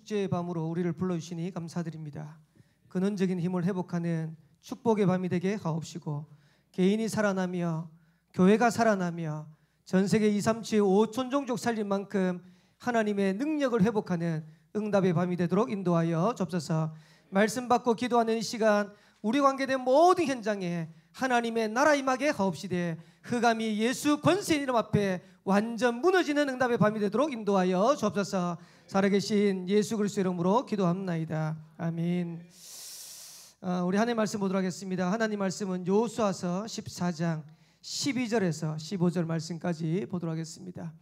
축제의 밤으로 우리를 불러주시니 감사드립니다. 근원적인 힘을 회복하는 축복의 밤이 되게 하옵시고, 개인이 살아나며 교회가 살아나며 전세계 2, 3, 7, 5천 종족 살린 만큼 하나님의 능력을 회복하는 응답의 밤이 되도록 인도하여 주옵소서. 말씀 받고 기도하는 이 시간 우리 관계된 모든 현장에 하나님의 나라 임하게 하옵시되, 흑암이 예수 권세 이름 앞에 완전 무너지는 응답의 밤이 되도록 인도하여 주옵소서. 살아계신 예수 그리스도의 이름으로 기도합나이다. 아멘. 우리 하나님 말씀 보도록 하겠습니다. 하나님 말씀은 여호수아서 14장 12절에서 15절 말씀까지 보도록 하겠습니다.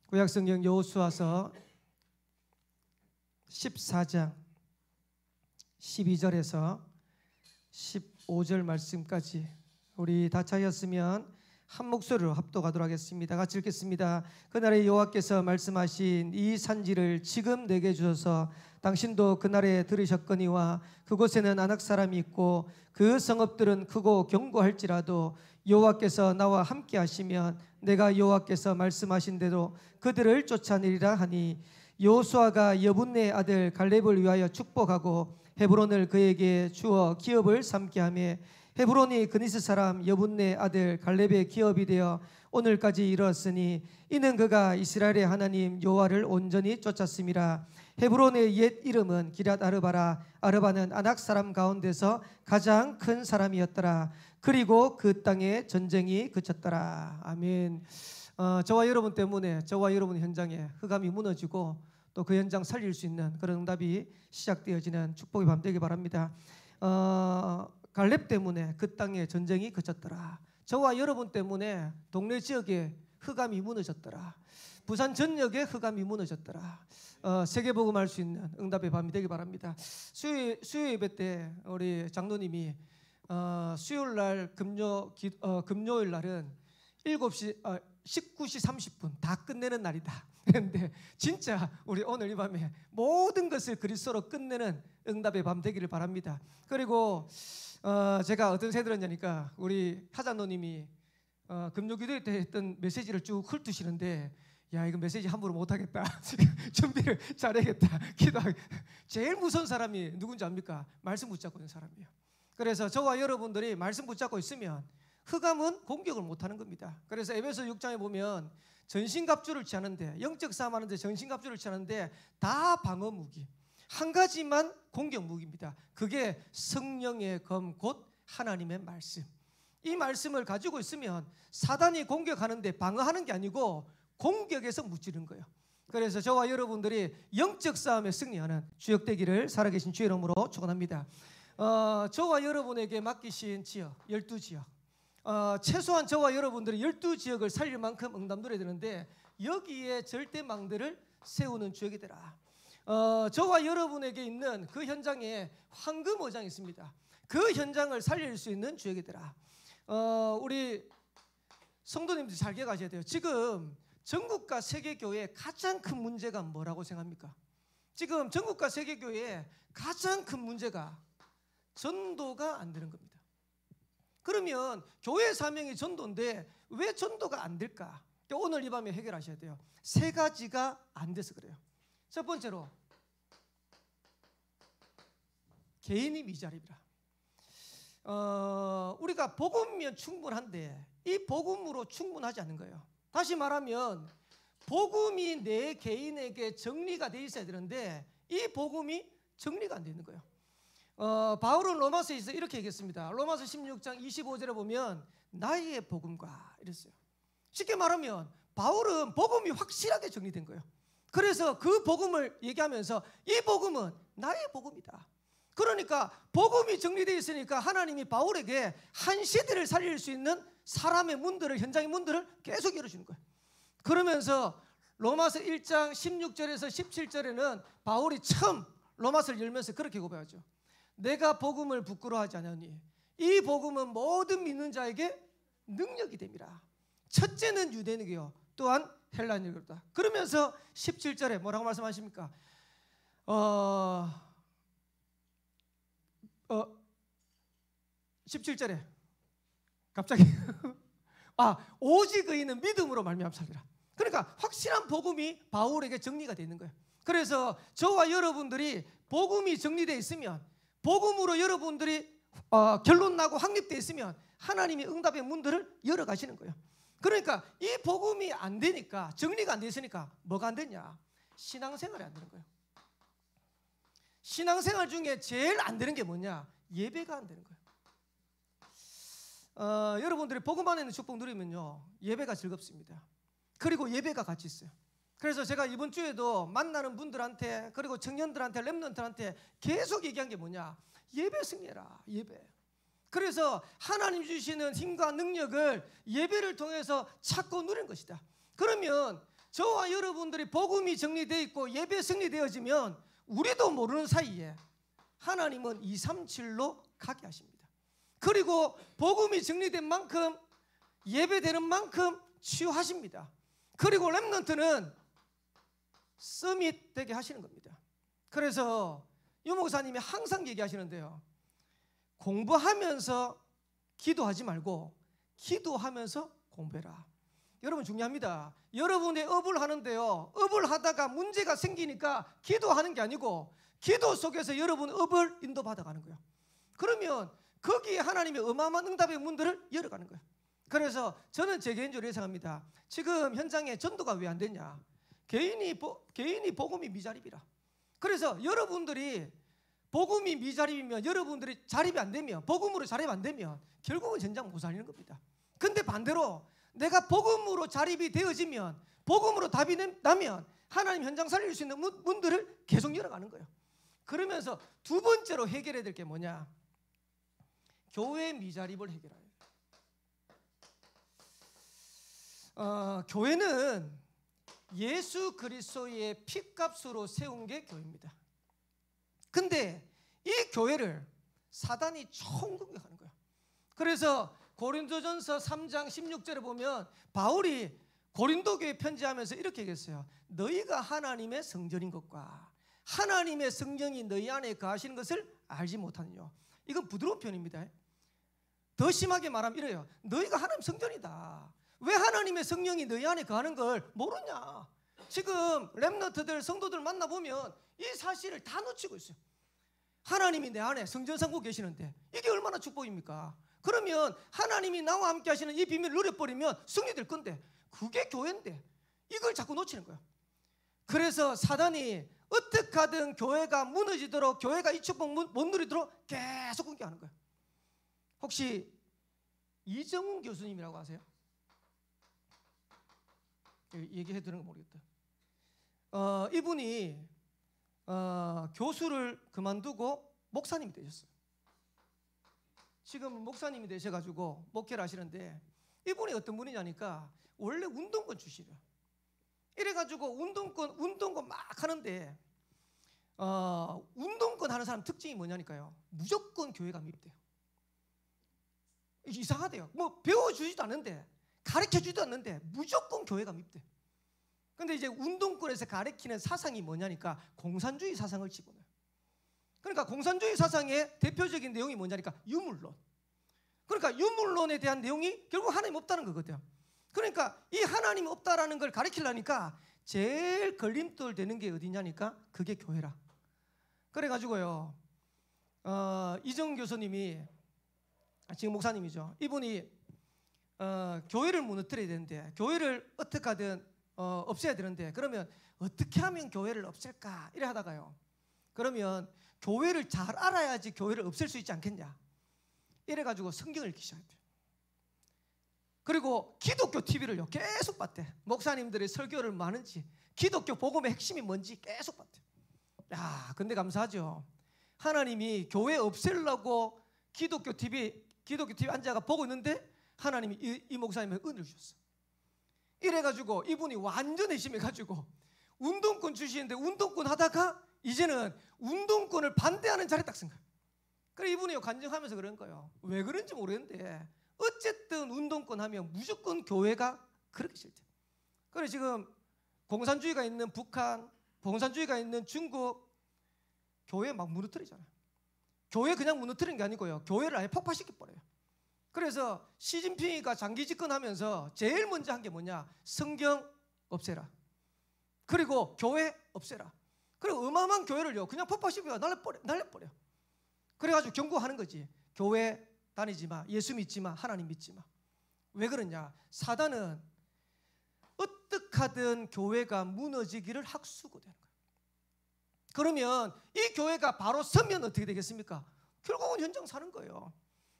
구약성경 여호수아서 14장 12절에서 15절 말씀까지 우리 다 차였으면 한 목소리로 합독하도록 하겠습니다. 같이 읽겠습니다. 그날에 여호와께서 말씀하신 이 산지를 지금 내게 주셔서 당신도 그날에 들으셨거니와 그곳에는 아낙 사람이 있고 그 성읍들은 크고 견고할지라도 여호와께서 나와 함께 하시면 내가 여호와께서 말씀하신 대로 그들을 쫓아내리라 하니, 여호수아가 여분네 아들 갈렙을 위하여 축복하고 헤브론을 그에게 주어 기업을 삼게 하며, 헤브론이 그니스 사람 여분네 아들 갈렙의 기업이 되어 오늘까지 이르렀으니 이는 그가 이스라엘의 하나님 여호와를 온전히 쫓았음이라. 헤브론의 옛 이름은 기럇 아르바라. 아르바는 아낙 사람 가운데서 가장 큰 사람이었더라. 그리고 그 땅에 전쟁이 그쳤더라. 아멘. 저와 여러분 때문에 저와 여러분 현장에 흑암이 무너지고 또 그 현장 살릴 수 있는 그런 응답이 시작되어지는 축복의 밤 되기 바랍니다. 갈렙 때문에 그 땅에 전쟁이 그쳤더라. 저와 여러분 때문에 동네 지역에 흑암이 무너졌더라. 부산 전역에 흑암이 무너졌더라. 세계복음할 수 있는 응답의 밤이 되기 바랍니다. 수요 예배 때 우리 장로님이 수요일날 금요일 날은 19시 30분 다 끝내는 날이다. 그런데 진짜 우리 오늘 이 밤에 모든 것을 그리스도로 끝내는 응답의 밤 되기를 바랍니다. 그리고 제가 어떤 새 들었냐니까 우리 하장노님이 금요기도회 때 했던 메시지를 쭉 훑으시는데, 야, 이거 메시지 함부로 못하겠다. 준비를 잘해야겠다. 기도하겠다. 제일 무서운 사람이 누군지 압니까? 말씀 붙잡고 있는 사람이에요. 그래서 저와 여러분들이 말씀 붙잡고 있으면 흑암은 공격을 못하는 겁니다. 그래서 에베소 6장에 보면 전신갑주를 취하는데, 영적 싸움하는데 전신갑주를 취하는데 다 방어 무기, 한 가지만 공격 무기입니다. 그게 성령의 검 곧 하나님의 말씀. 이 말씀을 가지고 있으면 사단이 공격하는데 방어하는 게 아니고 공격에서 무찌른 거예요. 그래서 저와 여러분들이 영적 싸움에 승리하는 주역 되기를 살아계신 주의 이름으로 축원합니다. 저와 여러분에게 맡기신 지역 12지역, 최소한 저와 여러분들이 12지역을 살릴 만큼 응답 누려야 되는데, 여기에 절대망들을 세우는 주역이 되라. 저와 여러분에게 있는 그 현장에 황금 어장이 있습니다. 그 현장을 살릴 수 있는 주역이 되라. 우리 성도님들 잘 기억하셔야 돼요. 지금 전국과 세계교회의 가장 큰 문제가 뭐라고 생각합니까? 지금 전국과 세계교회의 가장 큰 문제가 전도가 안 되는 겁니다. 그러면 교회 사명이 전도인데 왜 전도가 안 될까? 오늘 이 밤에 해결하셔야 돼요. 세 가지가 안 돼서 그래요. 첫 번째로 개인이 미자립이라. 우리가 복음이면 충분한데 이 복음으로 충분하지 않은 거예요. 다시 말하면 복음이 내 개인에게 정리가 돼 있어야 되는데 이 복음이 정리가 안 되는 거예요. 바울은 로마서에서 이렇게 얘기했습니다. 로마서 16장 25절에 보면 나의 복음과 이랬어요. 쉽게 말하면 바울은 복음이 확실하게 정리된 거예요. 그래서 그 복음을 얘기하면서 이 복음은 나의 복음이다. 그러니까 복음이 정리되어 있으니까 하나님이 바울에게 한 시대를 살릴 수 있는 사람의 문들을, 현장의 문들을 계속 열어주는 거예요. 그러면서 로마서 1장 16절에서 17절에는 바울이 처음 로마서를 열면서 그렇게 고백하죠. 내가 복음을 부끄러워하지 않으니 이 복음은 모든 믿는 자에게 능력이 됨이라. 첫째는 유대인이요 또한 헬라인이다. 그러면서 17절에 뭐라고 말씀하십니까? 17절에 갑자기 오직 의인은 믿음으로 말미암아 살리라. 그러니까 확실한 복음이 바울에게 정리가 되어 있는 거예요. 그래서 저와 여러분들이 복음이 정리되어 있으면, 복음으로 여러분들이 결론 나고 확립되어 있으면 하나님이 응답의 문들을 열어가시는 거예요. 그러니까 이 복음이 안 되니까, 정리가 안 되어 있으니까 뭐가 안 되냐? 신앙생활이 안 되는 거예요. 신앙생활 중에 제일 안 되는 게 뭐냐? 예배가 안 되는 거예요. 여러분들이 복음 안에 있는 축복 누리면요, 예배가 즐겁습니다. 그리고 예배가 같이 있어요. 그래서 제가 이번 주에도 만나는 분들한테, 그리고 청년들한테, 렘넌트한테 계속 얘기한 게 뭐냐? 예배 승리해라, 예배. 그래서 하나님 주시는 힘과 능력을 예배를 통해서 찾고 누리는 것이다. 그러면 저와 여러분들이 복음이 정리되어 있고 예배 승리되어지면 우리도 모르는 사이에 하나님은 237로 가게 하십니다. 그리고 복음이 정리된 만큼, 예배되는 만큼 치유하십니다. 그리고 렘넌트는 서밋 되게 하시는 겁니다. 그래서 유 목사님이 항상 얘기하시는데요, 공부하면서 기도하지 말고 기도하면서 공부해라. 여러분 중요합니다. 여러분의 업을 하는데요, 업을 하다가 문제가 생기니까 기도하는 게 아니고 기도 속에서 여러분 업을 인도받아가는 거예요. 그러면 거기에 하나님의 어마어마한 응답의 문들을 열어가는 거예요. 그래서 저는 제 개인적으로 예상합니다. 지금 현장에 전도가 왜 안 됐냐? 개인이 복음이 미자립이라. 그래서 여러분들이 복음이 미자립이면, 여러분들이 자립이 안 되면, 복음으로 자립 안 되면 결국은 전장 못 살리는 겁니다. 근데 반대로 내가 복음으로 자립이 되어지면, 복음으로 답이 나면 하나님 현장 살릴 수 있는 문들을 계속 열어가는 거예요. 그러면서 두 번째로 해결해야 될 게 뭐냐? 교회 미자립을 해결해야 돼요. 교회는 예수 그리스도의 피값으로 세운 게 교회입니다. 근데 이 교회를 사단이 처음 공격하는 거예요. 그래서 고린도전서 3장 16절에 보면 바울이 고린도 교회에 편지하면서 이렇게 얘기했어요. 너희가 하나님의 성전인 것과 하나님의 성령이 너희 안에 거하시는 것을 알지 못하느냐. 이건 부드러운 표현입니다. 더 심하게 말하면 이래요. 너희가 하나님 성전이다. 왜 하나님의 성령이 너희 안에 거하는 걸 모르냐? 지금 렘넌트들, 성도들 만나보면 이 사실을 다 놓치고 있어요. 하나님이 내 안에 성전 삼고 계시는데 이게 얼마나 축복입니까? 그러면 하나님이 나와 함께 하시는 이 비밀을 누려버리면 승리될 건데, 그게 교회인데 이걸 자꾸 놓치는 거예요. 그래서 사단이 어떻게 하든 교회가 무너지도록, 교회가 이 축복 못 누리도록 계속 공격하는 거예요. 혹시 이정훈 교수님이라고 아세요? 얘기해 드리는 거 모르겠다. 이분이 교수를 그만두고 목사님이 되셨어요. 지금 목사님이 되셔가지고 목회를 하시는데, 이분이 어떤 분이냐니까 원래 운동권 출신이에요. 이래가지고 운동권 막 하는데, 운동권 하는 사람 특징이 뭐냐니까요, 무조건 교회가 밀대요. 이상하대요. 뭐 배워주지도 않는데, 가르쳐주지도 않는데 무조건 교회가 밉대. 근데 이제 운동권에서 가르치는 사상이 뭐냐니까 공산주의 사상을 집어넣어요. 그러니까 공산주의 사상의 대표적인 내용이 뭐냐니까 유물론. 그러니까 유물론에 대한 내용이 결국 하나님 없다는 거거든요. 그러니까 이 하나님 없다라는 걸 가르치려니까 제일 걸림돌 되는 게 어디냐니까 그게 교회라. 그래가지고요, 이정훈 교수님이, 지금 목사님이죠, 이분이 교회를 무너뜨려야 되는데, 교회를 어떻게 하든 없애야 되는데, 그러면 어떻게 하면 교회를 없앨까 이래 하다가요, 그러면 교회를 잘 알아야지 교회를 없앨 수 있지 않겠냐 이래가지고 성경을 읽기 시작했대요. 그리고 기독교 TV를요 계속 봤대. 목사님들의 설교를 뭐 하는지, 기독교 복음의 핵심이 뭔지 계속 봤대요. 야, 근데 감사하죠. 하나님이 교회 없애려고 기독교 TV 앉아가 보고 있는데 하나님이 이 목사님의 은혜를 주셨어. 이래가지고 이분이 완전 의심해가지고 운동권 주시는데, 운동권 하다가 이제는 운동권을 반대하는 자리에 딱 쓴 거예요. 그래 이분이 간증하면서 그런 거예요. 왜 그런지 모르겠는데 어쨌든 운동권 하면 무조건 교회가 그렇게 싫대. 그래 지금 공산주의가 있는 북한, 공산주의가 있는 중국, 교회 막 무너뜨리잖아요. 교회 그냥 무너뜨리는 게 아니고요, 교회를 아예 폭파시켜버려요. 그래서 시진핑이가 장기 집권하면서 제일 먼저 한 게 뭐냐? 성경 없애라. 그리고 교회 없애라. 그리고 어마어마한 교회를요 그냥 폭파시키고 날려버려. 그래가지고 경고하는 거지. 교회 다니지 마, 예수 믿지 마, 하나님 믿지 마. 왜 그러냐? 사단은 어떻게 하든 교회가 무너지기를 학수고되는 거예요. 그러면 이 교회가 바로 서면 어떻게 되겠습니까? 결국은 현장 사는 거예요.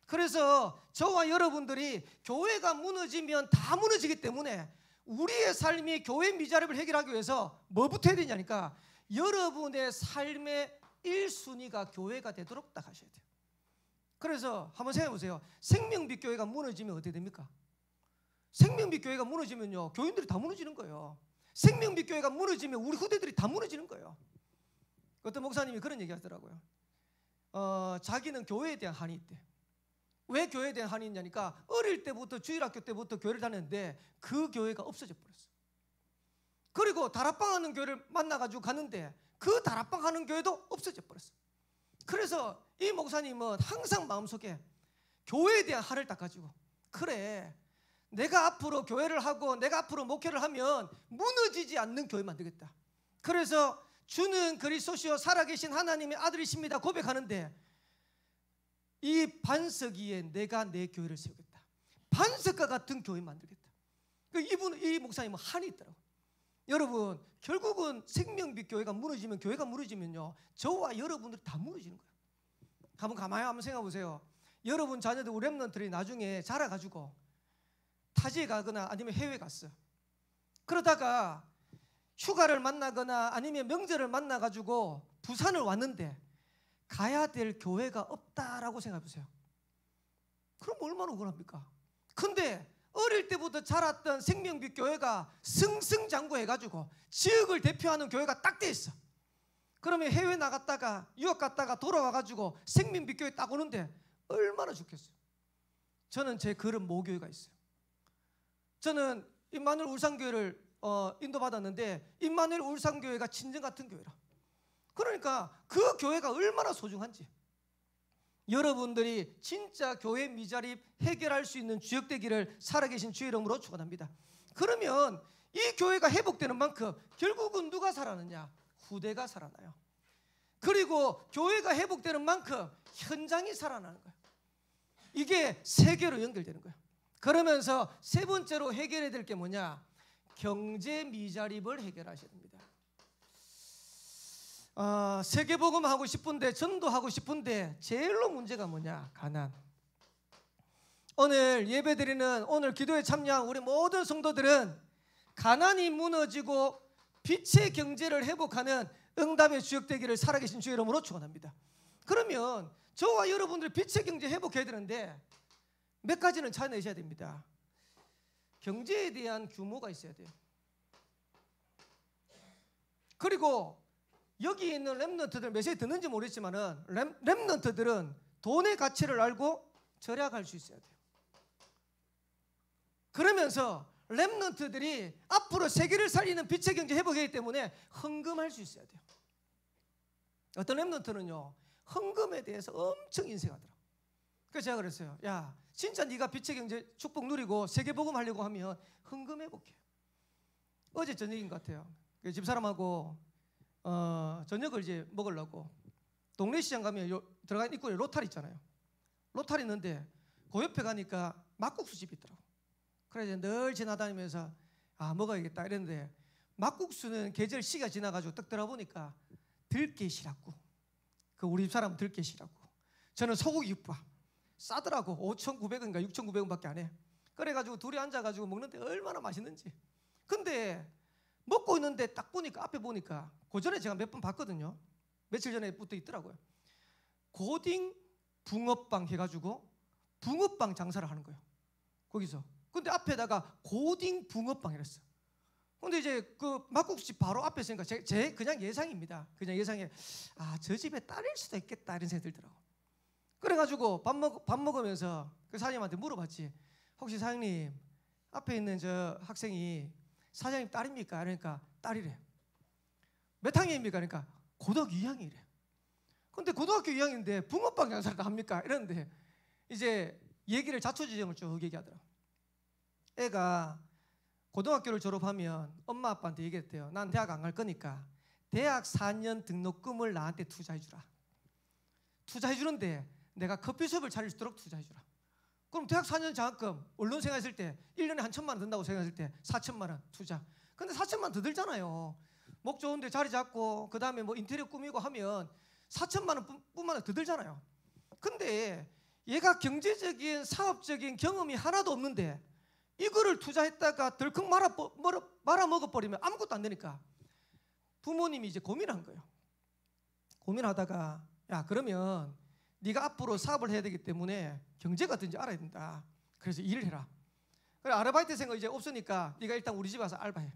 그래서 저와 여러분들이 교회가 무너지면 다 무너지기 때문에 우리의 삶이 교회 미자립을 해결하기 위해서 뭐부터 해야 되냐니까 여러분의 삶의 1순위가 교회가 되도록 딱 하셔야 돼요. 그래서 한번 생각해 보세요. 생명빛 교회가 무너지면 어떻게 됩니까? 생명빛 교회가 무너지면요 교인들이 다 무너지는 거예요. 생명빛 교회가 무너지면 우리 후대들이 다 무너지는 거예요. 어떤 목사님이 그런 얘기 하더라고요. 자기는 교회에 대한 한이 있대. 왜 교회에 대한 한이 있냐니까 어릴 때부터 주일학교 때부터 교회를 다녔는데 그 교회가 없어져 버렸어. 그리고 다락방 하는 교회를 만나가지고 갔는데 그 다락방 하는 교회도 없어져 버렸어. 그래서 이 목사님은 항상 마음속에 교회에 대한 한을 딱 가지고 그래 내가 앞으로 교회를 하고 내가 앞으로 목회를 하면 무너지지 않는 교회 만들겠다. 그래서 주는 그리스도시요 살아계신 하나님의 아들이십니다 고백하는데 이 반석 위에 내가 내 교회를 세우겠다. 반석과 같은 교회 만들겠다. 이 목사님은 한이 있더라고요. 여러분 결국은 생명빛 교회가 무너지면 교회가 무너지면요 저와 여러분들이 다 무너지는 거예요. 한번 생각해 보세요. 여러분 자녀들 우리 렘넌트들이 나중에 자라가지고 타지에 가거나 아니면 해외에 갔어. 그러다가 휴가를 만나거나 아니면 명절을 만나가지고 부산을 왔는데 가야 될 교회가 없다라고 생각해 보세요. 그럼 얼마나 억울합니까? 근데 어릴 때부터 자랐던 생명빛 교회가 승승장구해가지고 지역을 대표하는 교회가 딱 돼 있어. 그러면 해외 나갔다가 유학 갔다가 돌아와가지고 생명빛 교회 딱 오는데 얼마나 좋겠어요. 저는 제 그런 모교회가 있어요. 저는 임마누엘 울산교회를 인도받았는데 임마누엘 울산교회가 친정 같은 교회라. 그러니까 그 교회가 얼마나 소중한지 여러분들이 진짜 교회 미자립 해결할 수 있는 주역 되기를 살아계신 주의 이름으로 축원합니다. 그러면 이 교회가 회복되는 만큼 결국은 누가 살아나냐? 후대가 살아나요. 그리고 교회가 회복되는 만큼 현장이 살아나는 거예요. 이게 세계로 연결되는 거예요. 그러면서 세 번째로 해결해야 될 게 뭐냐? 경제 미자립을 해결하셔야 됩니다. 세계복음 하고 싶은데 전도하고 싶은데 제일로 문제가 뭐냐? 가난. 오늘 예배드리는 오늘 기도에 참여한 우리 모든 성도들은 가난이 무너지고 빛의 경제를 회복하는 응답의 주역 되기를 살아계신 주의 이름으로 축원합니다. 그러면 저와 여러분들 빛의 경제 회복해야 되는데 몇 가지는 찾아내셔야 됩니다. 경제에 대한 규모가 있어야 돼요. 그리고 여기 있는 렘넌트들 메시지 듣는지 모르겠지만은 렘넌트들은 돈의 가치를 알고 절약할 수 있어야 돼요. 그러면서 렘넌트들이 앞으로 세계를 살리는 빛의 경제 회복이기 때문에 헌금할 수 있어야 돼요. 어떤 렘넌트는요 헌금에 대해서 엄청 인색하더라고요. 그래서 제가 그랬어요. 야 진짜 네가 빛의 경제 축복 누리고 세계복음 하려고 하면 헌금해볼게. 어제 저녁인 것 같아요. 집사람하고 저녁을 이제 먹으려고 동네 시장 가면 들어간 입구에 로타리 있잖아요. 로타리 있는데 그 옆에 가니까 막국수 집이 있더라고. 그래서 늘 지나다니면서 먹어야겠다 이랬는데 막국수는 계절 시기가 지나가지고 딱 들어보니까 들깨시라고. 그 우리 집사람은 들깨시라고. 저는 소고기국밥 싸더라고. 5,900원인가 6,900원밖에 안 해. 그래가지고 둘이 앉아가지고 먹는데 얼마나 맛있는지. 근데 먹고 있는데 딱 보니까 앞에 보니까 그 전에 제가 몇 번 봤거든요. 며칠 전에부터 있더라고요. 고딩 붕어빵 해가지고 붕어빵 장사를 하는 거예요. 거기서. 근데 앞에다가 고딩 붕어빵 이랬어. 근데 이제 그 막국수집 바로 앞에 있으니까 제 그냥 예상입니다. 그냥 예상에 저 집에 딸일 수도 있겠다 이런 생각이 들더라고. 그래가지고 밥 먹으면서 그 사장님한테 물어봤지. 혹시 사장님 앞에 있는 저 학생이 사장님 딸입니까? 그러니까 딸이래. 몇 학년입니까? 그러니까 고등학교 2학년이래. 근데 고등학교 2학년인데 붕어빵 장사를 다 합니까? 이랬는데 이제 얘기를 자초지종을 쭉 얘기하더라고. 애가 고등학교를 졸업하면 엄마 아빠한테 얘기했대요. 난 대학 안 갈 거니까 대학 4년 등록금을 나한테 투자해주라. 투자해주는데 내가 커피숍을 차릴 수 있도록 투자해주라. 그럼 대학 4년 장학금, 언론생활 했을 때 1년에 한 1,000만 원 든다고 생각했을 때 4천만 원 투자. 근데 4천만 원 더 들잖아요. 목 좋은데 자리 잡고 그 다음에 뭐 인테리어 꾸미고 하면 4천만 원 뿐만 더 들잖아요. 근데 얘가 경제적인 사업적인 경험이 하나도 없는데 이거를 투자했다가 덜컥 말아먹어버리면 아무것도 안 되니까 부모님이 이제 고민한 거예요. 고민하다가 야, 그러면 네가 앞으로 사업을 해야 되기 때문에 경제가 어떤지 알아야 된다. 그래서 일을 해라. 그래, 아르바이트생은 이제 없으니까 네가 일단 우리 집 와서 알바해.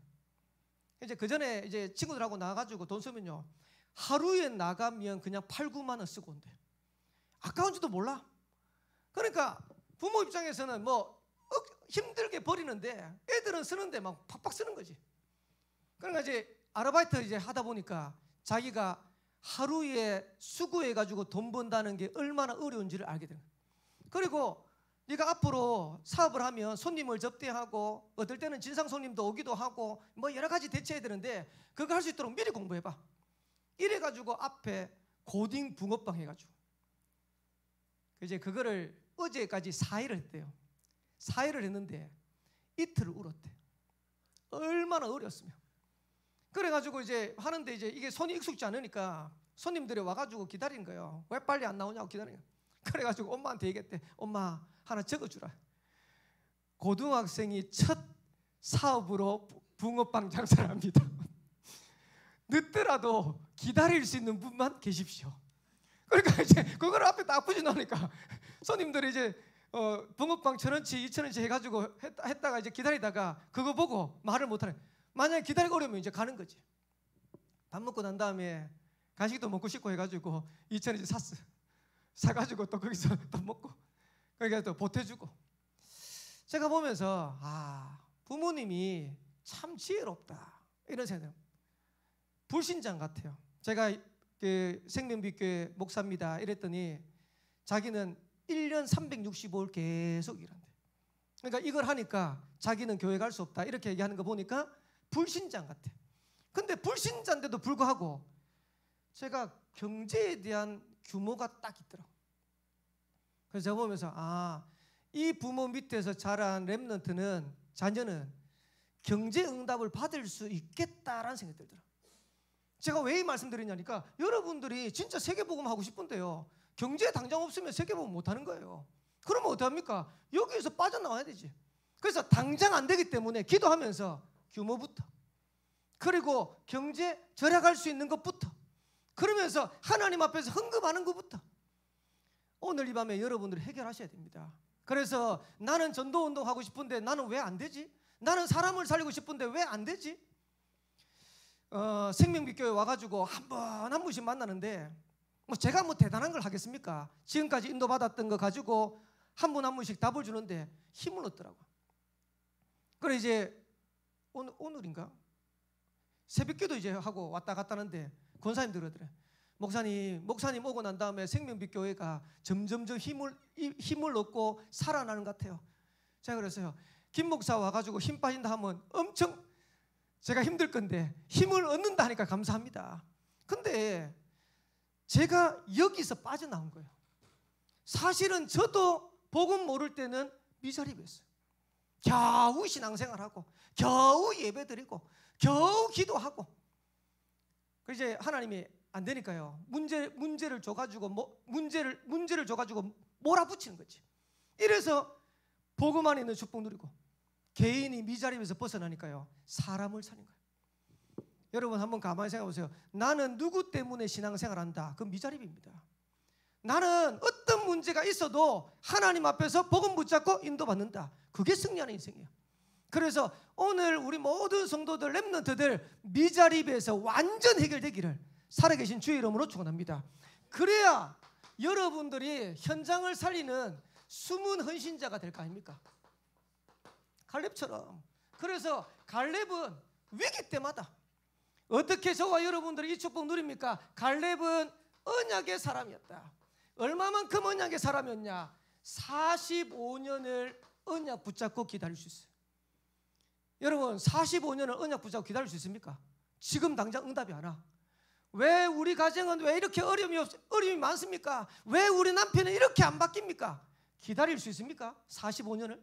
이제 그 전에 이제 친구들하고 나가가지고 돈 쓰면요, 하루에 나가면 그냥 8, 9만 원 쓰고 온대. 아까운지도 몰라. 그러니까 부모 입장에서는 뭐 힘들게 버리는데 애들은 쓰는데 막 팍팍 쓰는 거지. 그러니까 이제 아르바이트 이제 하다 보니까 자기가 하루에 수고해가지고 돈 번다는 게 얼마나 어려운지를 알게 되는 거예요. 그리고 네가 앞으로 사업을 하면 손님을 접대하고 어떨 때는 진상 손님도 오기도 하고 뭐 여러 가지 대처해야 되는데 그거 할 수 있도록 미리 공부해봐. 이래가지고 앞에 고딩 붕어빵 해가지고 이제 그거를 어제까지 4일을 했대요. 4일을 했는데 이틀을 울었대. 얼마나 어려웠으면. 그래가지고 이제 하는데 이제 이게 손이 익숙지 않으니까 손님들이 와가지고 기다리는 거예요. 왜 빨리 안 나오냐고 기다리는 거예요. 그래가지고 엄마한테 얘기했대. 엄마 하나 적어주라. 고등학생이 첫 사업으로 붕어빵 장사를 합니다. 늦더라도 기다릴 수 있는 분만 계십시오. 그러니까 이제 그걸 앞에 딱 붙여놓으니까 손님들이 이제 붕어빵 1,000원치 2,000원치 해가지고 했다가 이제 기다리다가 그거 보고 말을 못하네. 만약에 기다리고 어려우면 이제 가는 거지. 밥 먹고 난 다음에 간식도 먹고 싶고 해가지고 2,000원치 샀어. 사가지고 또 거기서 또 먹고 그러니까 또 보태주고. 제가 보면서 부모님이 참 지혜롭다 이런 생각. 불신장 같아요. 제가 그 생명빛교회 목사입니다 이랬더니 자기는 1년 365일 계속 일한대. 그러니까 이걸 하니까 자기는 교회 갈 수 없다 이렇게 얘기하는 거 보니까 불신장 같아. 근데 불신자인데도 불구하고 제가 경제에 대한 규모가 딱 있더라고. 그래서 제가 보면서 이 부모 밑에서 자란 렘넌트는 자녀는 경제 응답을 받을 수 있겠다라는 생각이 들더라고요. 제가 왜 이 말씀드리냐니까 여러분들이 진짜 세계복음 하고 싶은데요, 경제에 당장 없으면 세계복음 못하는 거예요. 그러면 어떡합니까? 여기에서 빠져나와야 되지. 그래서 당장 안 되기 때문에 기도하면서 규모부터, 그리고 경제 절약할 수 있는 것부터, 그러면서 하나님 앞에서 헌금하는 것부터 오늘 이 밤에 여러분들이 해결하셔야 됩니다. 그래서 나는 전도운동 하고 싶은데 나는 왜 안 되지? 나는 사람을 살리고 싶은데 왜 안 되지? 생명빛교회 와가지고 한 분씩 만나는데 뭐 제가 뭐 대단한 걸 하겠습니까? 지금까지 인도받았던 거 가지고 한 분씩 답을 주는데 힘을 얻더라고. 그래 이제 오늘인가? 새벽기도 이제 하고 왔다 갔다 하는데 권사님들 그러더래. 목사님 오고 난 다음에 생명빛교회가 점점점 힘을 얻고 살아나는 것 같아요. 제가 그랬어요. 김 목사 와가지고 힘 빠진다 하면 엄청 제가 힘들 건데 힘을 얻는다 하니까 감사합니다. 근데 제가 여기서 빠져나온 거예요. 사실은 저도 복음 모를 때는 미자립이었어요. 겨우 신앙생활하고 겨우 예배드리고 겨우 기도하고 이제 하나님이 안 되니까요. 문제를 줘가지고 문제를 줘가지고 몰아붙이는 거지. 이래서 복음 안에 있는 축복 누리고 개인이 미자립에서 벗어나니까요, 사람을 사는 거예요. 여러분 한번 가만히 생각해 보세요. 나는 누구 때문에 신앙생활한다? 그건 미자립입니다. 나는 어떤 문제가 있어도 하나님 앞에서 복음 붙잡고 인도받는다. 그게 승리하는 인생이에요. 그래서 오늘 우리 모든 성도들, 렘넌트들 미자립에서 완전 해결되기를 살아계신 주의 이름으로 축원합니다. 그래야 여러분들이 현장을 살리는 숨은 헌신자가 될 거 아닙니까? 갈렙처럼. 그래서 갈렙은 위기 때마다 어떻게 저와 여러분들이 이 축복 누립니까? 갈렙은 언약의 사람이었다. 얼마만큼 언약의 사람이었냐? 45년을 언약 붙잡고 기다릴 수 있어요. 여러분 45년을 언약 붙잡고 기다릴 수 있습니까? 지금 당장 응답이 안 와. 왜 우리 가정은 왜 이렇게 어려움이 많습니까? 왜 우리 남편은 이렇게 안 바뀝니까? 기다릴 수 있습니까? 45년을?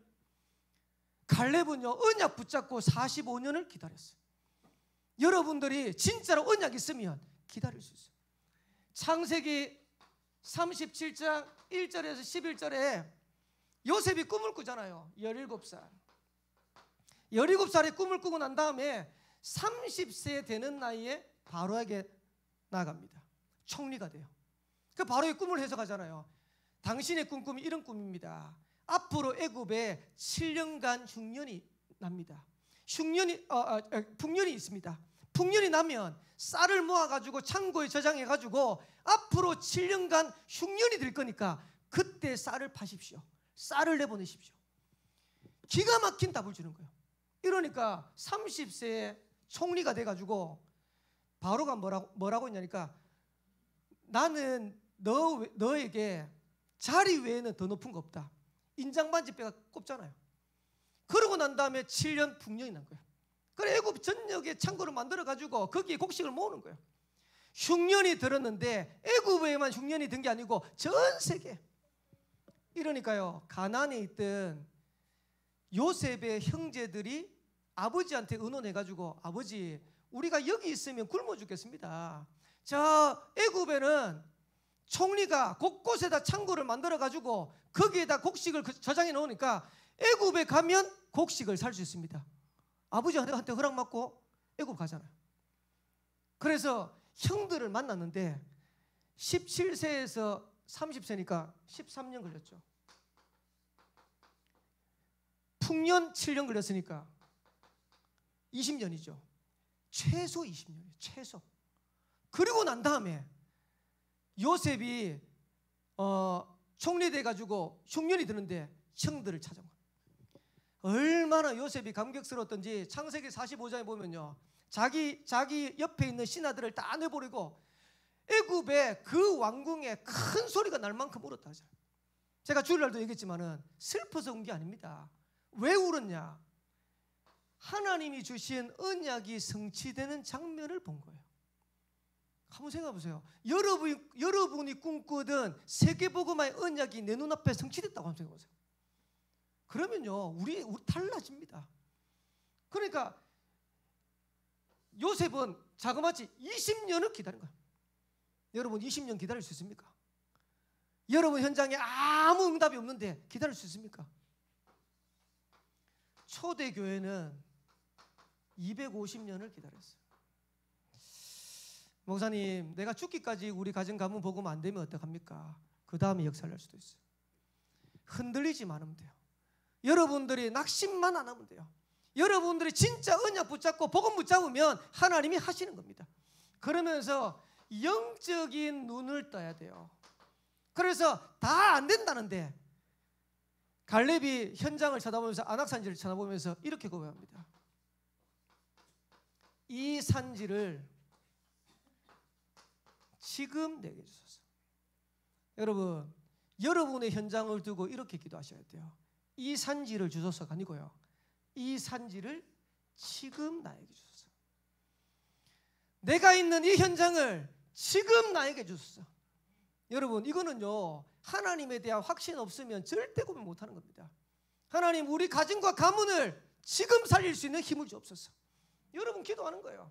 갈렙은요 언약 붙잡고 45년을 기다렸어요. 여러분들이 진짜로 언약 있으면 기다릴 수 있어요. 창세기 37장 1절에서 11절에 요셉이 꿈을 꾸잖아요. 17살 17살에 꿈을 꾸고 난 다음에 30세 되는 나이에 바로에게 나갑니다. 총리가 돼요. 그 바로의 꿈을 해석하잖아요. 당신의 꿈이 이런 꿈입니다. 앞으로 애굽에 7년간 흉년이 납니다. 풍년이 있습니다. 풍년이 나면 쌀을 모아가지고 창고에 저장해가지고 앞으로 7년간 흉년이 될 거니까 그때 쌀을 파십시오. 쌀을 내보내십시오. 기가 막힌 답을 주는 거예요. 이러니까 30세에 총리가 돼가지고 바로가 뭐라고 했냐니까 나는 너에게 자리 외에는 더 높은 거 없다. 인장반지뼈가 꼽잖아요. 그러고 난 다음에 7년 풍년이 난 거예요. 그래 애굽 전역에 창고를 만들어가지고 거기에 곡식을 모으는 거예요. 흉년이 들었는데 애굽에만 흉년이 든 게 아니고 전 세계. 이러니까요 가나안에 있던 요셉의 형제들이 아버지한테 의논해가지고 아버지 우리가 여기 있으면 굶어 죽겠습니다. 저 애굽에는 총리가 곳곳에다 창고를 만들어가지고 거기에다 곡식을 저장해 놓으니까 애굽에 가면 곡식을 살 수 있습니다. 아버지한테 허락받고 애굽 가잖아요. 그래서 형들을 만났는데 17세에서 30세니까 13년 걸렸죠. 풍년 7년 걸렸으니까 20년이죠. 최소 20년이에요. 최소. 그리고 난 다음에 요셉이 총리돼가지고 흉년이 드는데 형들을 찾아온 거예요. 얼마나 요셉이 감격스러웠던지 창세기 45장에 보면요 자기 옆에 있는 신하들을 다 내버리고 애굽의 그 왕궁에 큰 소리가 날 만큼 울었다 하잖아요. 제가 주일날도 얘기했지만은 슬퍼서 운 게 아닙니다. 왜 울었냐? 하나님이 주신 언약이 성취되는 장면을 본 거예요. 한번 생각해 보세요. 여러분이 꿈꾸던 세계복음화의 언약이 내 눈앞에 성취됐다고 한번 생각해 보세요. 그러면요 우리 달라집니다. 그러니까 요셉은 자그마치 20년을 기다린 거예요. 여러분 20년 기다릴 수 있습니까? 여러분 현장에 아무 응답이 없는데 기다릴 수 있습니까? 초대교회는 250년을 기다렸어요. 목사님 내가 죽기까지 우리 가정 가문 복음 안 되면 어떡합니까? 그 다음에 역사를 할 수도 있어요. 흔들리지만 하면 돼요. 여러분들이 낙심만 안 하면 돼요. 여러분들이 진짜 언약 붙잡고 복음 붙잡으면 하나님이 하시는 겁니다. 그러면서 영적인 눈을 떠야 돼요. 그래서 다 안 된다는데 갈렙이 현장을 쳐다보면서 안악산지를 쳐다보면서 이렇게 고백합니다. 이 산지를 지금 내게 주소서. 여러분 여러분의 현장을 두고 이렇게 기도하셔야 돼요. 이 산지를 주소서가 아니고요 이 산지를 지금 나에게 주소서. 내가 있는 이 현장을 지금 나에게 주소서. 여러분 이거는요 하나님에 대한 확신 없으면 절대 고백 못하는 겁니다. 하나님 우리 가정과 가문을 지금 살릴 수 있는 힘을 주옵소서. 여러분 기도하는 거예요.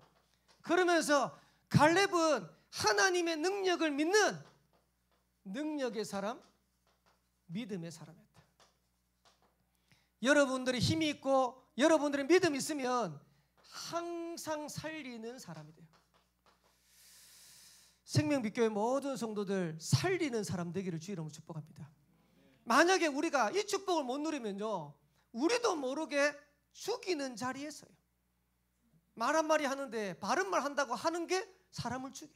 그러면서 갈렙은 하나님의 능력을 믿는 능력의 사람, 믿음의 사람이었다. 여러분들이 힘이 있고 여러분들의 믿음이 있으면 항상 살리는 사람이 돼요. 생명빛교회 모든 성도들 살리는 사람 되기를 주의 이름으로 축복합니다. 만약에 우리가 이 축복을 못 누리면요 우리도 모르게 죽이는 자리에 서요. 말 한마디 하는데 바른 말 한다고 하는 게 사람을 죽여.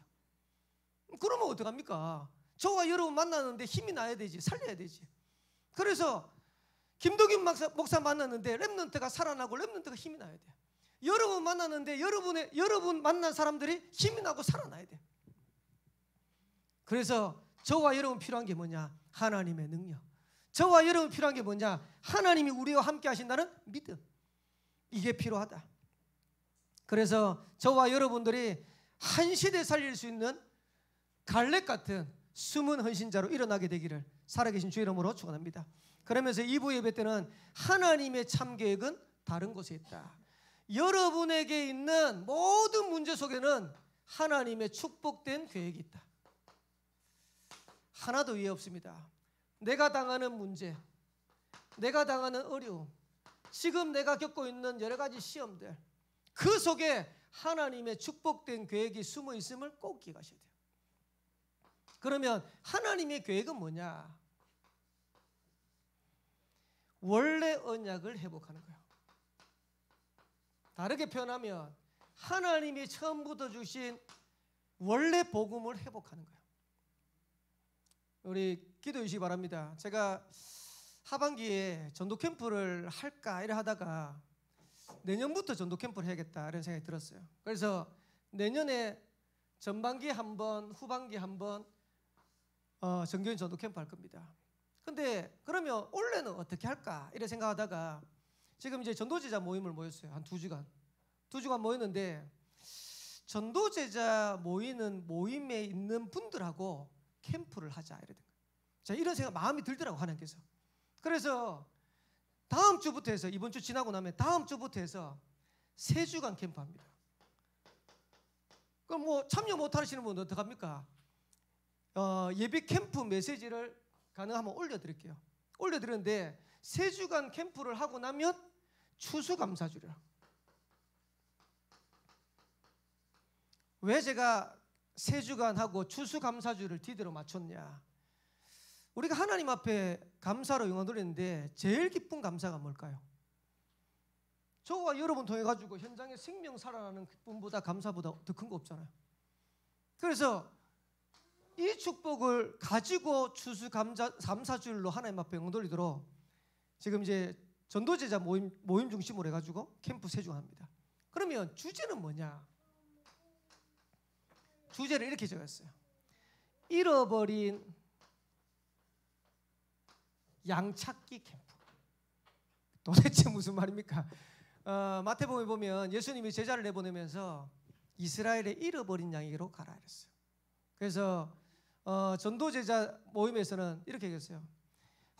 그러면 어떡합니까? 저와 여러분 만나는데 힘이 나야 되지, 살려야 되지. 그래서 김덕윤 목사 만났는데 렘넌트가 살아나고 렘넌트가 힘이 나야 돼. 여러분 만났는데 여러분 만난 사람들이 힘이 나고 살아나야 돼. 그래서 저와 여러분 필요한 게 뭐냐? 하나님의 능력. 저와 여러분 필요한 게 뭐냐? 하나님이 우리와 함께 하신다는 믿음. 이게 필요하다. 그래서 저와 여러분들이 한 시대 살릴 수 있는 갈렙 같은 숨은 헌신자로 일어나게 되기를 살아계신 주의 이름으로 축원합니다. 그러면서 2부 예배 때는 하나님의 참 계획은 다른 곳에 있다. 여러분에게 있는 모든 문제 속에는 하나님의 축복된 계획이 있다. 하나도 위에 없습니다. 내가 당하는 문제, 내가 당하는 어려움, 지금 내가 겪고 있는 여러 가지 시험들, 그 속에 하나님의 축복된 계획이 숨어 있음을 꼭 기억하셔야 돼요. 그러면 하나님의 계획은 뭐냐? 원래 언약을 회복하는 거예요. 다르게 표현하면 하나님이 처음부터 주신 원래 복음을 회복하는 거예요. 우리 기도해 주시기 바랍니다. 제가 하반기에 전도 캠프를 할까 이래 하다가 내년부터 전도 캠프를 해야겠다 이런 생각이 들었어요. 그래서 내년에 전반기에 한 번, 후반기에 한 번 정교인 전도 캠프 할 겁니다. 근데 그러면 올해는 어떻게 할까 이래 생각하다가 지금 이제 전도제자 모임을 모였어요. 한 2주간 모였는데 전도제자 모이는 모임에 있는 분들하고 캠프를 하자 이래 된 거예요. 자, 이런 생각 마음이 들더라고 하나님께서. 그래서 다음 주부터 해서 이번 주 지나고 나면 다음 주부터 해서 3주간 캠프합니다. 그럼 뭐 참여 못 하시는 분은 어떡합니까? 예비 캠프 메시지를 가능하면 올려드릴게요. 올려드리는데 3주간 캠프를 하고 나면 추수감사주라. 왜 제가 3주간 하고 추수감사주를 디대로 맞췄냐? 우리가 하나님 앞에 감사로 영광 돌리는데 제일 기쁜 감사가 뭘까요? 저와 여러분 통해 가지고 현장에 생명 살아나는 기쁨보다 감사보다 더 큰 거 없잖아요. 그래서 이 축복을 가지고 추수감사주일로 하나님 앞에 영광 돌리도록 지금 이제 전도제자 모임 중심으로 해가지고 캠프 3주 합니다. 그러면 주제는 뭐냐? 주제를 이렇게 적었어요. 잃어버린 양찾기 캠프. 도대체 무슨 말입니까? 마태복음에 보면 예수님이 제자를 내보내면서 이스라엘의 잃어버린 양에게로 가라 이랬어요. 그래서 전도제자 모임에서는 이렇게 얘기했어요.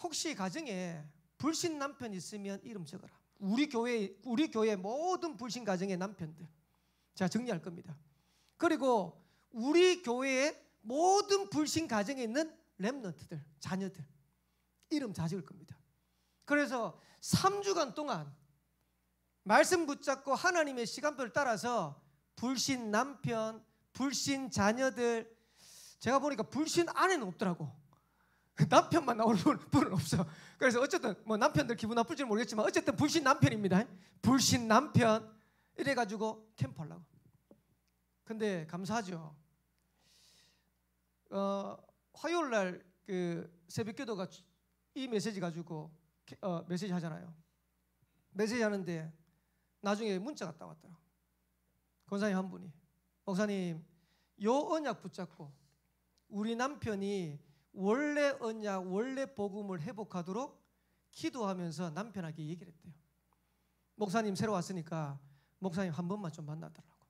혹시 가정에 불신 남편 있으면 이름 적어라. 우리 교회 모든 불신 가정의 남편들 제가 정리할 겁니다. 그리고 우리 교회의 모든 불신 가정에 있는 렘넌트들, 자녀들 이름 다 적을 겁니다. 그래서 3주간 동안 말씀 붙잡고 하나님의 시간표를 따라서 불신 남편, 불신 자녀들, 제가 보니까 불신 아내는 없더라고. 남편만 나오는 분은 없어. 그래서 어쨌든 뭐 남편들 기분 나쁠지는 모르겠지만 어쨌든 불신 남편입니다. 불신 남편 이래가지고 캠프하려고. 근데 감사하죠. 화요일날 그 새벽기도가 이 메시지 가지고 메시지 하잖아요. 메시지 하는데 나중에 문자가 딱 왔더라고요. 권사님 한 분이, 목사님 요 언약 붙잡고 우리 남편이 원래 언약, 원래 복음을 회복하도록 기도하면서 남편에게 얘기를 했대요. 목사님 새로 왔으니까 목사님 한 번만 좀 만나달라고.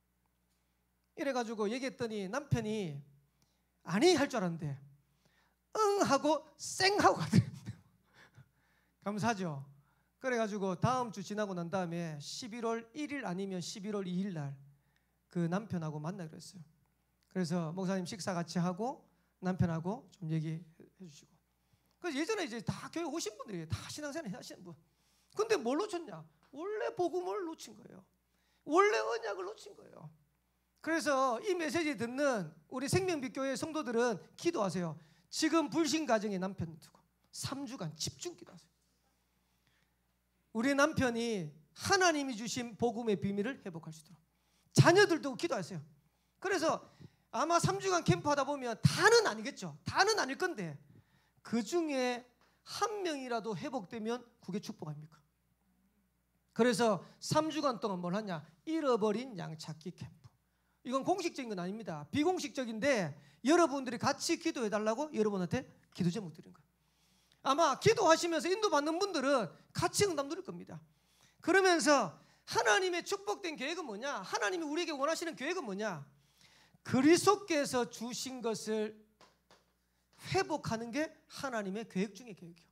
이래가지고 얘기했더니 남편이 아니 할 줄 알았는데 응 하고 쌩 하고 가더래요. 감사하죠. 그래가지고 다음 주 지나고 난 다음에 11월 1일 아니면 11월 2일 날 그 남편하고 만나기로 했어요. 그래서 목사님 식사 같이 하고 남편하고 좀 얘기해 주시고. 그래서 예전에 이제 다 교회 오신 분들이 다 신앙생활 하시는 분. 근데 뭘 놓쳤냐? 원래 복음을 놓친 거예요. 원래 언약을 놓친 거예요. 그래서 이 메시지 듣는 우리 생명빛교회 성도들은 기도하세요. 지금 불신 가정의 남편 두고 3주간 집중 기도하세요. 우리 남편이 하나님이 주신 복음의 비밀을 회복할 수 있도록. 자녀들도 기도하세요. 그래서 아마 3주간 캠프하다 보면 다는 아니겠죠. 다는 아닐 건데 그 중에 한 명이라도 회복되면 그게 축복 아닙니까? 그래서 3주간 동안 뭘 하냐? 잃어버린 양 찾기 캠프. 이건 공식적인 건 아닙니다. 비공식적인데 여러분들이 같이 기도해달라고 여러분한테 기도 제목 드린 거예요. 아마 기도하시면서 인도받는 분들은 같이 응답 누릴 겁니다. 그러면서 하나님의 축복된 계획은 뭐냐? 하나님이 우리에게 원하시는 계획은 뭐냐? 그리스도께서 주신 것을 회복하는 게 하나님의 계획 중의 계획이에요.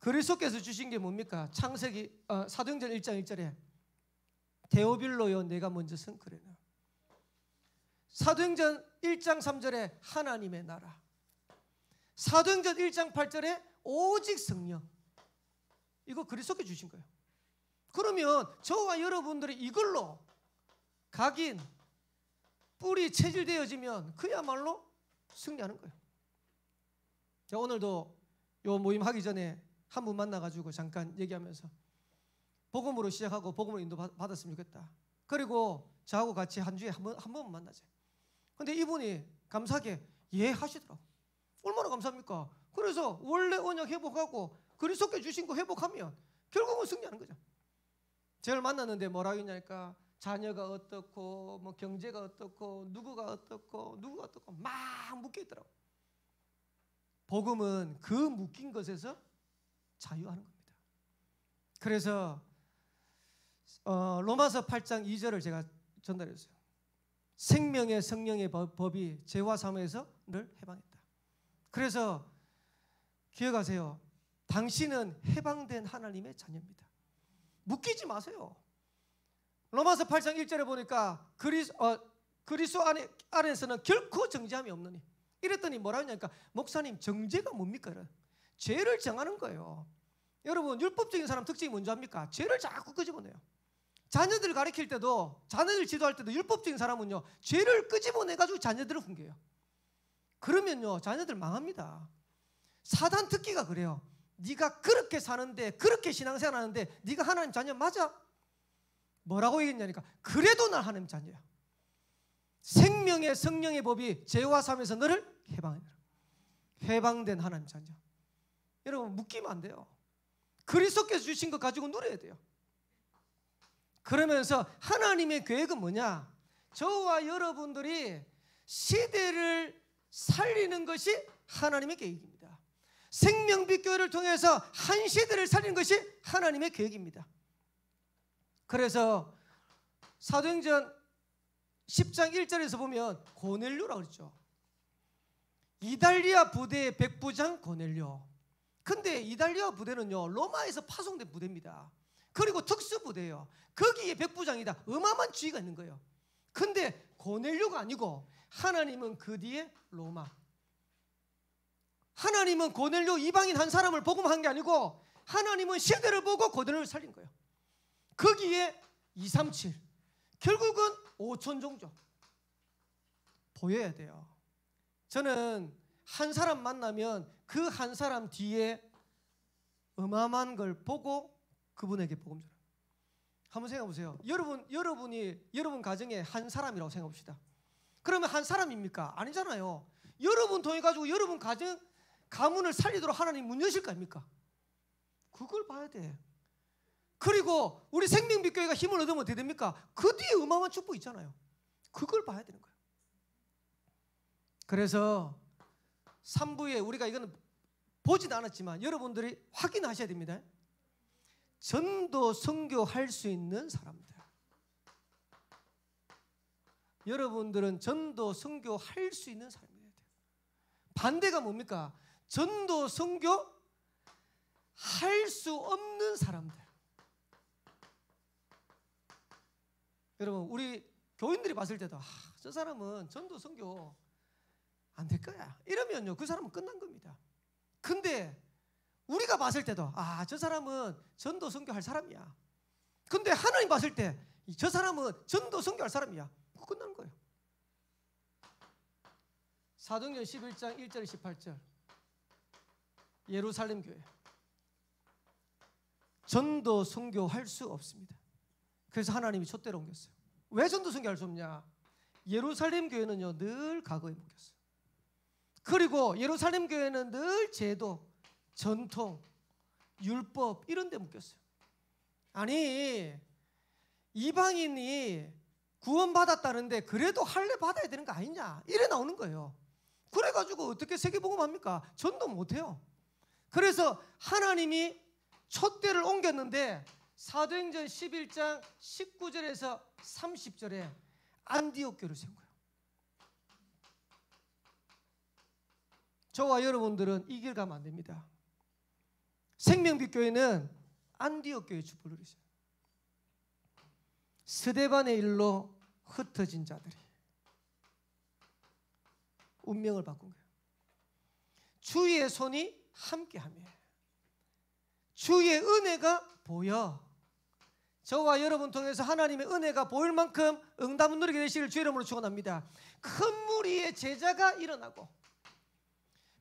그리스도께서 주신 게 뭡니까? 창세기 사도행전 1장 1절에 데오빌로여 내가 먼저 성크레나. 사도행전 1장 3절에 하나님의 나라. 사도행전 1장 8절에 오직 성령. 이거 그리스도께 주신 거예요. 그러면 저와 여러분들이 이걸로 각인 뿔이 체질되어지면 그야말로 승리하는 거예요. 제가 오늘도 요 모임 하기 전에 한 분 만나가지고 잠깐 얘기하면서 복음으로 시작하고 복음으로 인도 받았으면 좋겠다. 그리고 저하고 같이 한 주에 한 번만 만나자. 근데 이분이 감사하게 예 하시더라고. 얼마나 감사합니까? 그래서 원래 언약 회복하고 그리스도께 주신 거 회복하면 결국은 승리하는 거죠. 저를 만났는데 뭐라고 했냐니까 자녀가 어떻고 뭐 경제가 어떻고 누구가 어떻고 막 묶여 있더라고. 복음은 그 묶인 것에서 자유하는 겁니다. 그래서 로마서 8장 2절을 제가 전달했어요. 생명의 성령의 법이 죄와 사망에서 늘 해방했다. 그래서 기억하세요. 당신은 해방된 하나님의 자녀입니다. 묶이지 마세요. 로마서 8장 1절에 보니까 그리스도 안에서는 결코 정죄함이 없느니. 이랬더니 뭐라 하냐니까 목사님 정죄가 뭡니까? 죄를 정하는 거예요. 여러분 율법적인 사람 특징이 뭔지 압니까? 죄를 자꾸 끄집어내요. 자녀들 가르칠 때도 자녀들 지도할 때도 율법적인 사람은요 죄를 끄집어내가지고 자녀들을 훈계해요. 그러면요 자녀들 망합니다. 사단 특기가 그래요. 네가 그렇게 사는데 그렇게 신앙생활 하는데 네가 하나님 자녀 맞아? 뭐라고 얘기했냐니까 그래도 난 하나님 자녀야. 생명의 성령의 법이 죄와 삶에서 너를 해방해라. 해방된 하나님 자녀. 여러분 묶이면 안 돼요. 그리스도께서 주신 것 가지고 누려야 돼요. 그러면서 하나님의 계획은 뭐냐? 저와 여러분들이 시대를 살리는 것이 하나님의 계획입니다. 생명빛 교회를 통해서 한 시대를 살리는 것이 하나님의 계획입니다. 그래서 사도행전 10장 1절에서 보면 고넬료라고 그랬죠. 이달리아 부대의 백부장 고넬료. 근데 이달리아 부대는요 로마에서 파송된 부대입니다. 그리고 특수부대예요. 거기에 백부장이다. 어마어마한 지위가 있는 거예요. 근데 고넬료가 아니고 하나님은 그 뒤에 로마. 하나님은 고넬료 이방인 한 사람을 복음한 게 아니고 하나님은 시대를 보고 고넬료를 살린 거예요. 거기에 237 결국은 5천 종족 보여야 돼요. 저는 한 사람 만나면 그 한 사람 뒤에 어마어마한 걸 보고 그분에게 복음 전해요. 한번 생각해 보세요. 여러분 가정에 한 사람이라고 생각해 봅시다. 그러면 한 사람입니까? 아니잖아요. 여러분 통해 가지고 여러분 가문을 살리도록 하나님 문 여실 거 아닙니까? 그걸 봐야 돼. 그리고 우리 생명빛교회가 힘을 얻으면 어떻게 됩니까? 그 뒤에 어마어마한 축복 있잖아요. 그걸 봐야 되는 거예요. 그래서 3부에 우리가 이거는 보지도 않았지만 여러분들이 확인하셔야 됩니다. 전도 선교할 수 있는 사람들. 여러분들은 전도 선교할 수 있는 사람이어야 돼요. 반대가 뭡니까? 전도 선교 할 수 없는 사람들. 여러분 우리 교인들이 봤을 때도 저 사람은 전도 선교 안 될 거야 이러면요 그 사람은 끝난 겁니다. 근데 우리가 봤을 때도 저 사람은 전도 선교할 사람이야. 근데 하나님 봤을 때 저 사람은 전도 선교할 사람이야. 그거 끝나는 거예요. 사도행전 11장 1절 18절 예루살렘 교회 전도 선교할 수 없습니다. 그래서 하나님이 촛대로 옮겼어요. 왜 전도 선교할 수 없냐? 예루살렘 교회는요 늘 과거에 묶였어요. 그리고 예루살렘 교회는 늘 제도, 전통, 율법 이런 데 묶였어요. 아니 이방인이 구원받았다는데 그래도 할례 받아야 되는 거 아니냐 이래 나오는 거예요. 그래가지고 어떻게 세계복음합니까? 전도 못해요. 그래서 하나님이 촛대를 옮겼는데 사도행전 11장 19절에서 30절에 안디옥 교회를 세운 거예요. 저와 여러분들은 이 길 가면 안 됩니다. 생명빛 교회는 안디옥 교회의 촛불을 누리세요. 스데반의 일로 흩어진 자들이 운명을 바꾼 거예요. 주의 손이 함께하며 주의 은혜가 보여 저와 여러분 통해서 하나님의 은혜가 보일 만큼 응답을 누리게 되시기를 주의 이름으로 축원합니다. 큰 무리의 제자가 일어나고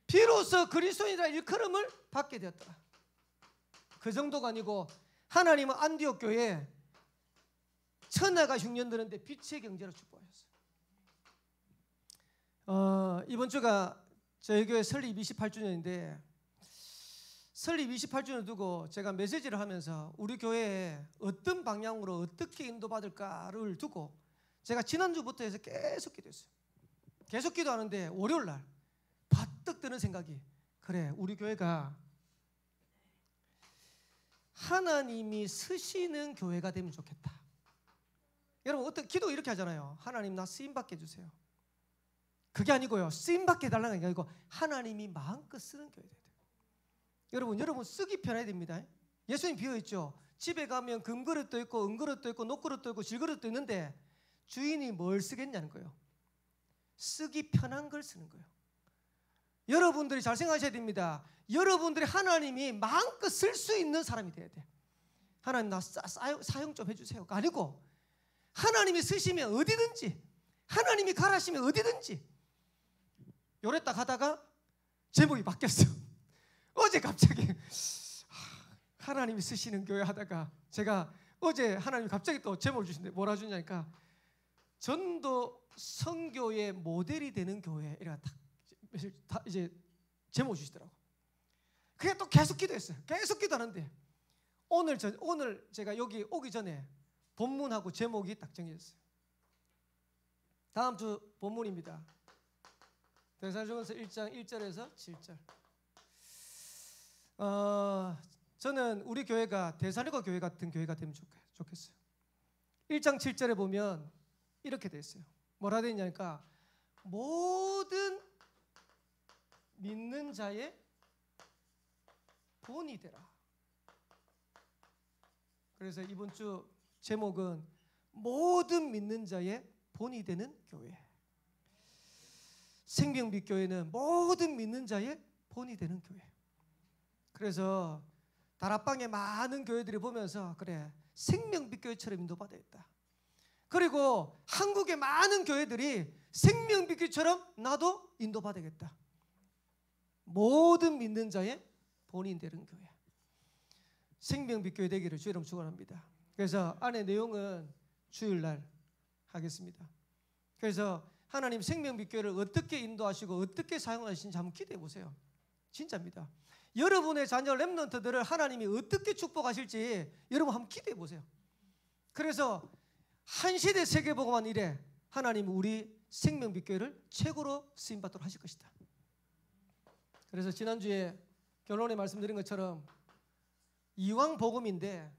비로소 그리스도인이라 일컬음을 받게 되었더라. 그 정도가 아니고 하나님은 안디옥 교회에 천하가 흉년드는데 빛의 경제로 축복하셨어요. 이번 주가 저희 교회 설립 28주년인데 설립 28주년을 두고 제가 메시지를 하면서 우리 교회에 어떤 방향으로 어떻게 인도받을까를 두고 제가 지난주부터 해서 계속 기도했어요. 계속 기도하는데 월요일날 바뜩 드는 생각이 그래 우리 교회가 하나님이 쓰시는 교회가 되면 좋겠다. 여러분 어떤 기도 이렇게 하잖아요. 하나님 나 쓰임받게 해주세요. 그게 아니고요. 쓰임받게 해달라는 게 아니고 하나님이 마음껏 쓰는 교회 돼야 돼요. 여러분 쓰기 편해야 됩니다. 예수님 비어있죠. 집에 가면 금그릇도 있고 은그릇도 있고 녹그릇도 있고 질그릇도 있는데 주인이 뭘 쓰겠냐는 거예요. 쓰기 편한 걸 쓰는 거예요. 여러분들이 잘 생각하셔야 됩니다. 여러분들이 하나님이 마음껏 쓸 수 있는 사람이 돼야 돼. 하나님 나 사용 좀 해주세요. 아니고 하나님이 쓰시면 어디든지 하나님이 가라시면 어디든지. 요랬다 가다가 제목이 바뀌었어. 어제 갑자기 하나님이 쓰시는 교회 하다가 제가 어제 하나님이 갑자기 또 제목을 주신데 뭐라 주냐니까 전도 선교의 모델이 되는 교회 이래가 딱 이제 제목 주시더라고. 그게 또 계속 기도했어요. 계속 기도하는데 오늘 제가 여기 오기 전에 본문하고 제목이 딱 정해졌어요. 다음 주 본문입니다. 데살로니가서 1장 1절에서 7절. 저는 우리 교회가 데살로니가 교회 같은 교회가 되면 좋겠어요. 1장 7절에 보면 이렇게 돼 있어요. 뭐라 되어 있냐니까 모든 믿는 자의 본이 되라. 그래서 이번 주 제목은 모든 믿는 자의 본이 되는 교회. 생명빛 교회는 모든 믿는 자의 본이 되는 교회. 그래서 다락방에 많은 교회들이 보면서 그래 생명빛 교회처럼 인도받아야겠다. 그리고 한국의 많은 교회들이 생명빛 교회처럼 나도 인도받아야겠다. 모든 믿는 자의 본인 되는 교회. 생명빛 교회 되기를 주의 이름으로 축원합니다. 그래서 안에 내용은 주일날 하겠습니다. 그래서 하나님 생명빛 교회를 어떻게 인도하시고 어떻게 사용하시는지 한번 기대해 보세요. 진짜입니다. 여러분의 자녀 렘넌트들을 하나님이 어떻게 축복하실지 여러분 한번 기대해 보세요. 그래서 한 시대 세계복음만 이래 하나님은 우리 생명빛 교회를 최고로 쓰임받도록 하실 것이다. 그래서 지난주에 결론에 말씀드린 것처럼 이왕 복음인데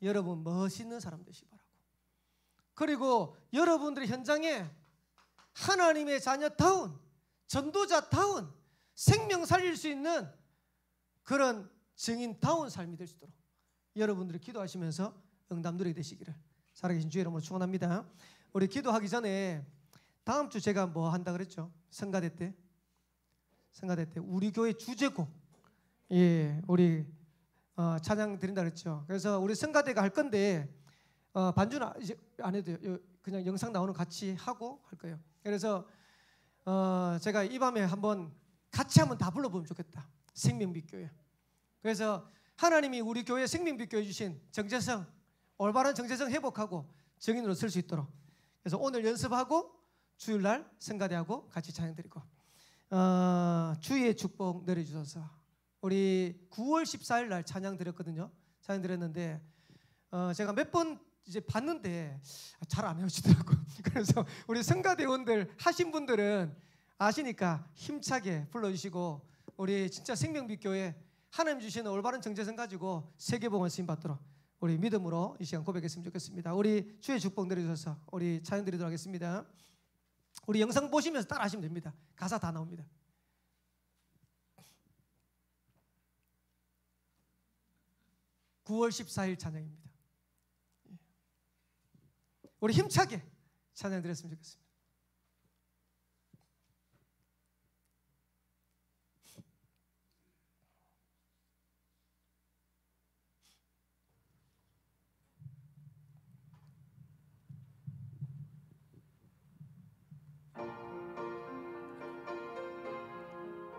여러분 멋있는 사람 되시기 바라고. 그리고 여러분들이 현장에 하나님의 자녀다운 전도자다운 생명 살릴 수 있는 그런 증인다운 삶이 될 수 있도록 여러분들이 기도하시면서 응답 누리게 되시기를 살아계신 주의 이름으로 축원합니다. 우리 기도하기 전에 다음 주 제가 뭐 한다 그랬죠? 성가대 때 우리 교회 주제곡 우리 찬양 드린다 그랬죠. 그래서 우리 성가대가 할 건데 반주는 이제 안 해도 돼요. 그냥 영상 나오는 같이 하고 할 거예요. 그래서 제가 이 밤에 같이 한번 다 불러보면 좋겠다. 생명빛 교회. 그래서 하나님이 우리 교회 생명빛 교회 주신 정체성, 올바른 정체성 회복하고 증인으로 쓸 수 있도록. 그래서 오늘 연습하고 주일날 성가대하고 같이 찬양 드리고 주의 축복 내려주셔서 우리 9월 14일 날 찬양 드렸거든요. 찬양 드렸는데 제가 몇 번 이제 봤는데 잘 안 외워지더라고요. 그래서 우리 성가대원들 하신 분들은 아시니까 힘차게 불러주시고 우리 진짜 생명빛 교회 하나님 주시는 올바른 정체성 가지고 세계복음을 쓰임 받도록 우리 믿음으로 이 시간 고백했으면 좋겠습니다. 우리 주의 축복 내려주셔서 우리 찬양 드리도록 하겠습니다. 우리 영상 보시면서 따라 하시면 됩니다. 가사 다 나옵니다. (9월 14일) 찬양입니다. 우리 힘차게 찬양 드렸으면 좋겠습니다.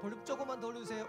볼륨 조금만 더 올려주세요.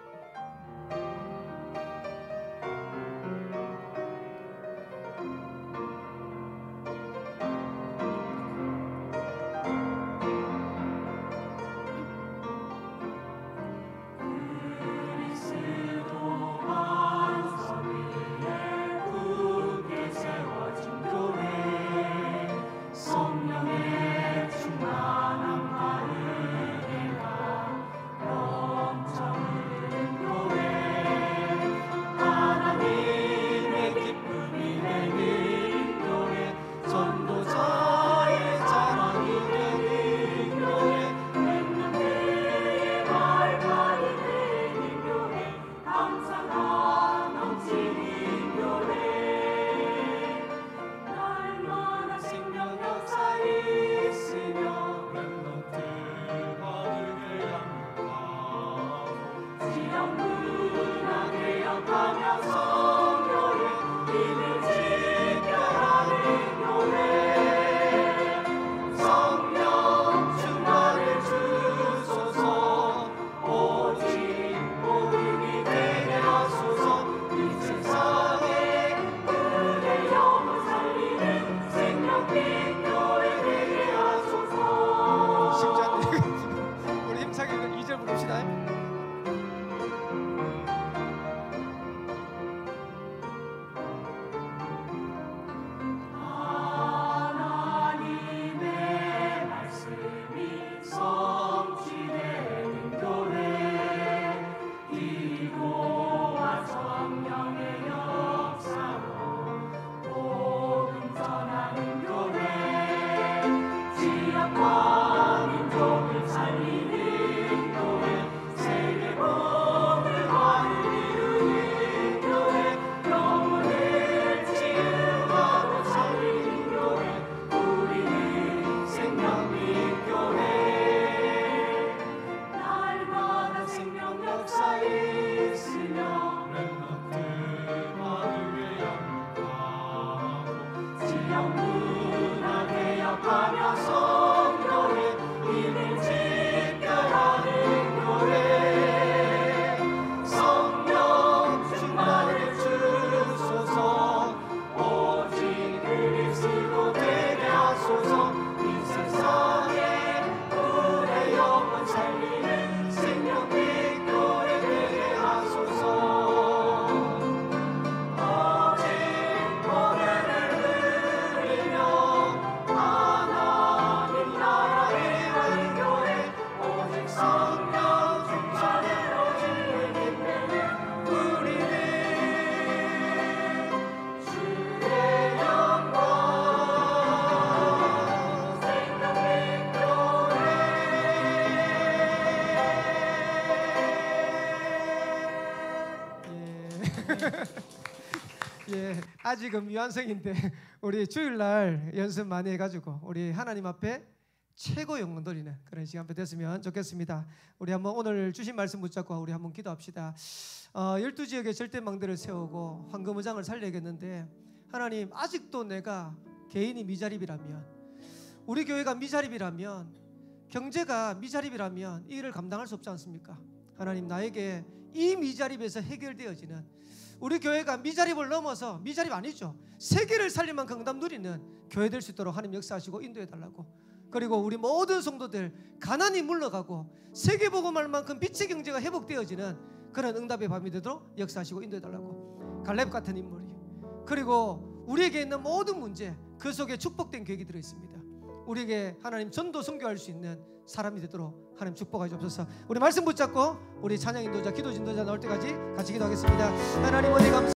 예, 아직은 미완성인데 우리 주일날 연습 많이 해가지고 우리 하나님 앞에 최고 영광 돌리는 그런 시간 됐으면 좋겠습니다. 우리 한번 오늘 주신 말씀 붙잡고 우리 한번 기도합시다. 12지역에 절대망대를 세우고 황금의장을 살려야겠는데 하나님, 아직도 내가 개인이 미자립이라면, 우리 교회가 미자립이라면, 경제가 미자립이라면 이 일을 감당할 수 없지 않습니까? 하나님, 나에게 이 미자립에서 해결되어지는, 우리 교회가 미자립을 넘어서, 미자립 아니죠, 세계를 살릴 만큼 응답 누리는 교회 될 수 있도록 하나님 역사하시고 인도해달라고. 그리고 우리 모든 성도들 가난이 물러가고 세계복음할 만큼 빛의 경제가 회복되어지는 그런 응답의 밤이 되도록 역사하시고 인도해달라고. 갈렙 같은 인물이, 그리고 우리에게 있는 모든 문제 그 속에 축복된 계획이 들어있습니다. 우리에게 하나님 전도 선교할 수 있는 사람이 되도록 하나님 축복하여 주옵소서. 우리 말씀 붙잡고 우리 찬양 인도자, 기도 인도자 나올 때까지 같이 기도하겠습니다. 하나님, 어디 감사